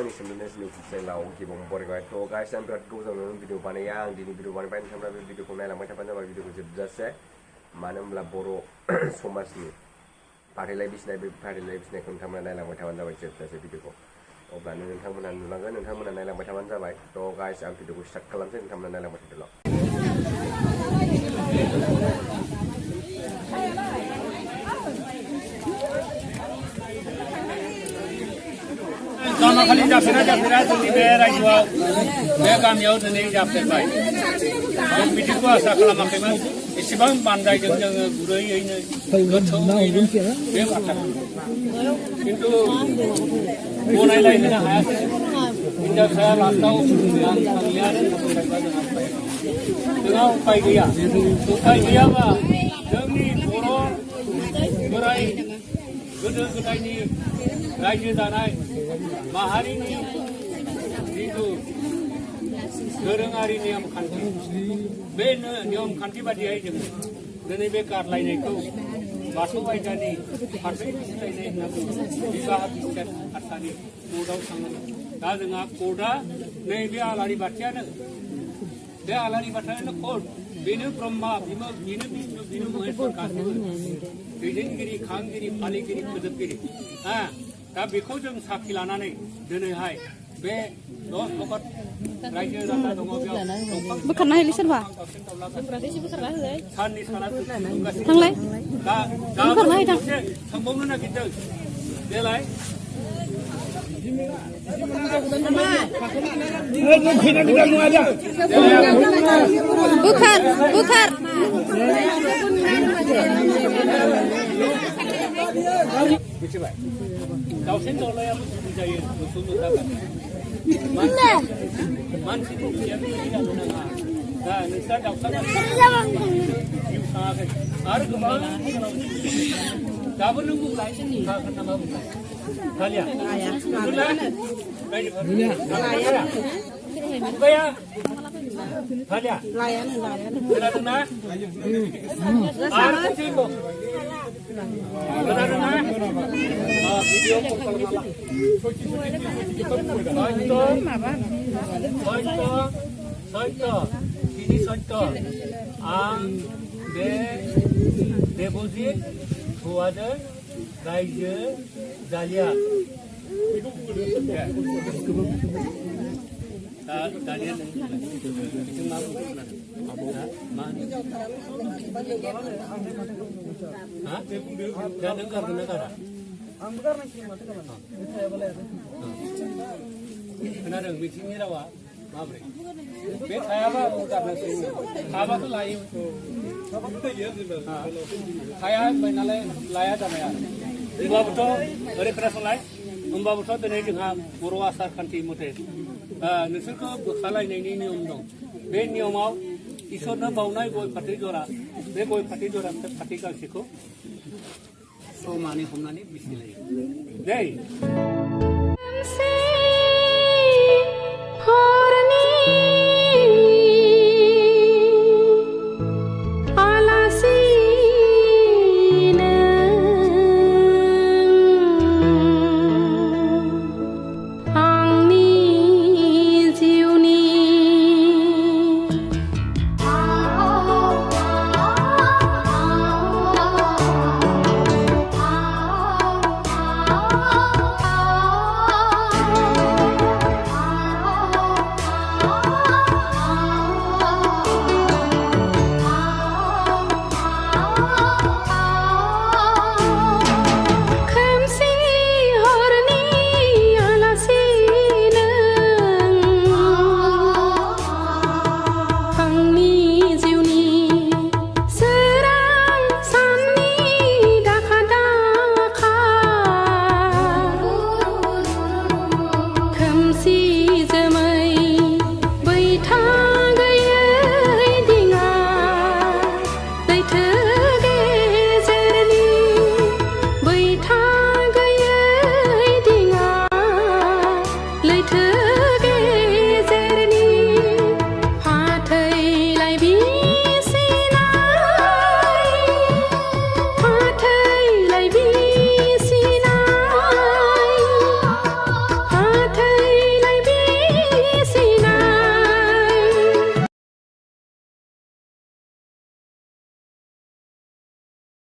Sundance New Channel Kibong Borgai to guys and got goes on video Banaya and didn't video one time video from Nala Matapana video just say Manam Laboro so much new. Party lives party lives neck on Tamanala Matavana which is a video of Banan and Taman and Langan and Taman and Nala Matavana by to guys and video Shakalam and Tamanala Matilla. Jangan kali jafira jadi berai begam jauh jadi jafir baik. Dan bidik gua sakala makan isibang bandai jeng gurui ini gotong ini berakar. কিন্তু monai lain na hayat. Indah saya lantau yang liar dengan upai dia. Upai dia apa? Demi borong berai gede ini raja danai. Mahari ni itu gerengari niam kanti, ben niam kanti badi ay jeng, dene bekar lain itu, basu ay jani, harusnya lain itu nabi, bisa biskan asani, muda sangat, dah dengar koda, ne be alari baca ne, be alari baca ne kod, binu Brahma, binu Maheshwar kasih, bidin giri, khang giri, pali giri, kudut giri, दा बेखौ जों साखि लानानै दिनैहाय बे 10 नखर रायजो राजा दङ बेयाव बोखारना होलै सोरबा साननि साना थांलाय दा बोखारना होयै थां थांबावनो नागिरदों देलाय बुखार मिथिबाय दाउसिन दाउलायाबो सुबुं जायो मोसौ मोसाबो मानसिनि दुखिया बिदि जानो नाङा दा नोंस्रा दाउसा जिउ थाङाखै आरो गोबां दाबो नों बुंलाय खोन्था मा बुंलाय खालिया बुंबाया खालिया खोनादोंना आरो खनसेबाव खोनादोंना भिडिअ कल खालामला सत्य ini सत्य आं बे देबजित हौवाजों रायजो जालिया दानिया नों मा मा दा नों गारगोन ना गारा खोनादों मिथिंनि रावा माब्रै बे थायाबा गारनोसै थाबाथ' लायो थाया होनबाय नालाय लाया जाबाय आरो होमबाबोथ' ओरै खोनासंलाय होमबाबोथ' दिनै जोंहा बर' आसार खान्थि मथे नोंसोरखौ बोखालायनायनि नियम दं बे नियमाव इसोरनो बावनाय गय फाथै जरा बे गय फाथै जरा फाथै गांसेखौ समानै हमनानै बिसिलायो दै